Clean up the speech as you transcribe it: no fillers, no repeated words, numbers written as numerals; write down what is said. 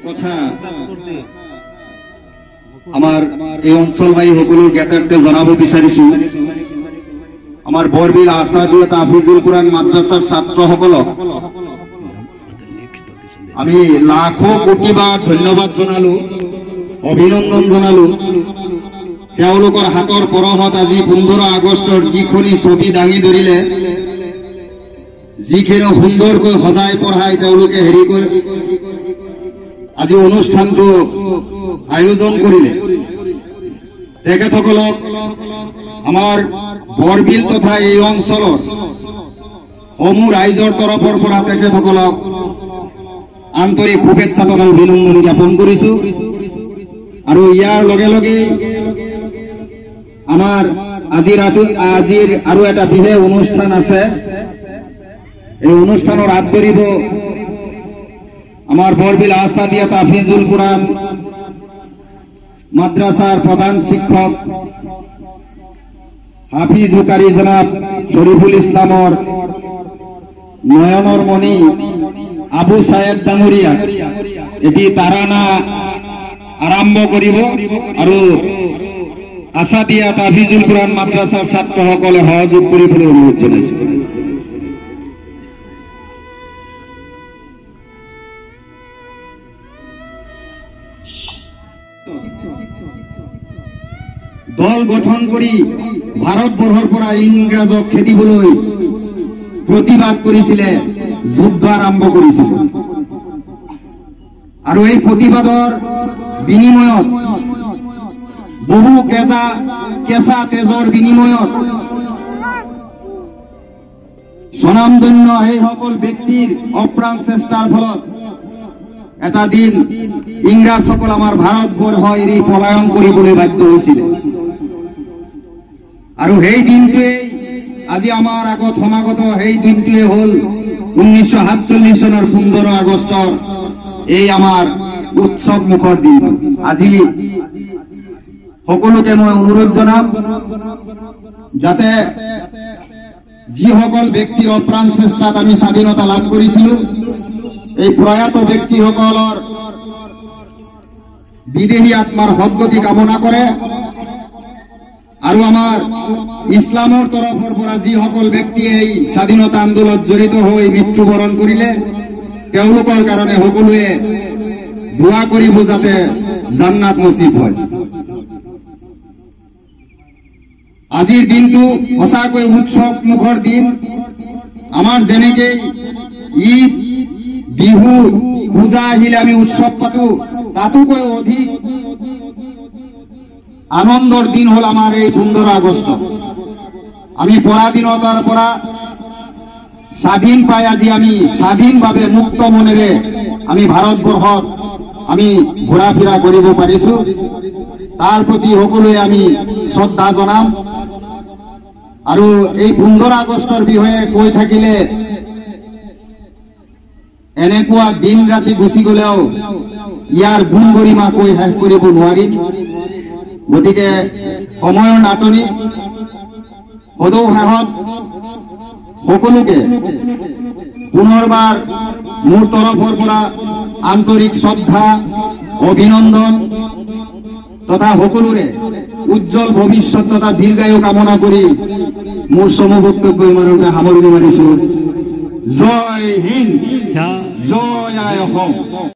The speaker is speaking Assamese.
কথা আমাৰ এই অঞ্চলবাসী সকলেৰ জ্ঞাতাৰ্থে জানাব বিচাৰিছো। আমাৰ বৰবিল আসাদিয়া তাহফিজুল কুৰআন মাদ্ৰাসাৰ ছাত্ৰসকলক আমি লাখো কোটিবাৰ ধন্যবাদ জনালো, অভিনন্দন জনালো। তেওঁলোকৰ হাতৰ পৰহত আজি 15 আগষ্টৰ যিখনি ছবি দাঙি ধৰিলে, যিখিনি সুন্দৰকৈ সজাই পঢ়াই তেওঁলোকে হেৰি কৰি আজি অনুষ্ঠানটো আয়োজন কৰিলে। তেখেতসকলক আমাৰ বৰবিল তথা এই অঞ্চলৰ সমূহ ৰাইজৰ তৰফৰ পৰা তেখেতসকলক আন্তৰিক শুভেচ্ছা তথা অভিনন্দন জ্ঞাপন কৰিছো। আৰু ইয়াৰ লগে লগে আমাৰ আজিৰ আৰু এটা বিশেষ অনুষ্ঠান আছে। এই অনুষ্ঠানৰ হাত ধৰিব আমাৰ বৰবিল আসাদিয়া তাহফিজুল কুরআন মাদ্রাসার প্রধান শিক্ষক হাফিজ হুকারি জনাব শরীফুল ইসলামর নয়নর মণি আবু সায়েদ ডাঙরিয়া এটি তারানা আরম্ভ করিব। আৰু আসাদিয়া তাহফিজুল কুৰআন মাদ্ৰাসাৰ ছাত্ৰসকলে সহযোগ কৰিবলৈ অনুৰোধ জনাইছো। দল গঠন কৰি ভাৰতবৰ্ষৰ পৰা ইংৰাজক খেদিবলৈ প্ৰতিবাদ কৰিছিলে, যুদ্ধ আৰম্ভ কৰিছিল। আৰু এই প্ৰতিবাদৰ বিনিময়ত বহু কেঁচা তেজৰ বিনিময়ত স্বনামধন্য এই সকল ব্যক্তিৰ অপ্ৰাণ চেষ্টাৰ ফলত এটা দিন ইংৰাজসকল আমাৰ ভাৰতবৰ্ষ এৰি পলায়ন কৰিবলৈ বাধ্য হৈছিল। আৰু সেই দিনটোৱে আজি আমাৰ আগত সমাগত সেই দিনটোৱে হ'ল 1947 চনৰ 15 আগষ্টৰ এই আমাৰ উৎসৱ মুখৰ দিন। আজি সকলোকে মই অনুৰোধ জনাম যাতে যিসকল ব্যক্তিৰ অপ্ৰাণ চেষ্টাত আমি স্বাধীনতা লাভ কৰিছিলো, এই প্ৰয়াত ব্যক্তিসকলৰ বিদেহী আত্মাৰ সদ্গতি কামনা কৰে। আৰু আমাৰ ইছলামৰ তৰফৰ পৰা যিসকল ব্যক্তিয়ে এই স্বাধীনতা আন্দোলনত জড়িত হৈ মৃত্যুবৰণ কৰিলে, তেওঁলোকৰ কাৰণে সকলোৱে দোয়া কৰিব যাতে জান্নাত নসিব হয়। আজিৰ দিনটো সঁচাকৈ উৎসৱ মুখৰ দিন। আমাৰ যেনেকে ঈদ, বিহু, পূজা আহিলে আমি উৎসৱ পাতো, তাতোকৈ অধিক আনন্দৰ দিন হল আমাৰ এই 15 আগষ্ট। আমি পৰাধীনতাৰ পৰা স্বাধীন পাই আজি আমি স্বাধীনভাৱে মুক্ত মনেৰে আমি ভাৰতবৰ্ষত আমি ঘূৰা ফিৰা কৰিব পাৰিছো। তাৰ প্ৰতি সকলোৱে আমি শ্ৰদ্ধা জনাম। আৰু এই 15 আগষ্টৰ বিষয়ে কৈ থাকিলে এনেকুৱা দিন ৰাতি গুচি গলেও ইয়াৰ গুণ গৰিমা কৈ শেষ কৰিব নোৱাৰিম। গতিকে সময়ৰ নাটনি সদৌ শেষত সকলোকে পুনৰবাৰ মোৰ তৰফৰ পৰা আন্তৰিক শ্ৰদ্ধা, অভিনন্দন তথা সকলোৰে উজ্জ্বল ভৱিষ্যত তথা দীৰ্ঘায়ু কামনা কৰি মোৰ চমু বক্তব্য ইমানতে সামৰণি মাৰিছো। জয় হিন্দ, জয় অসম।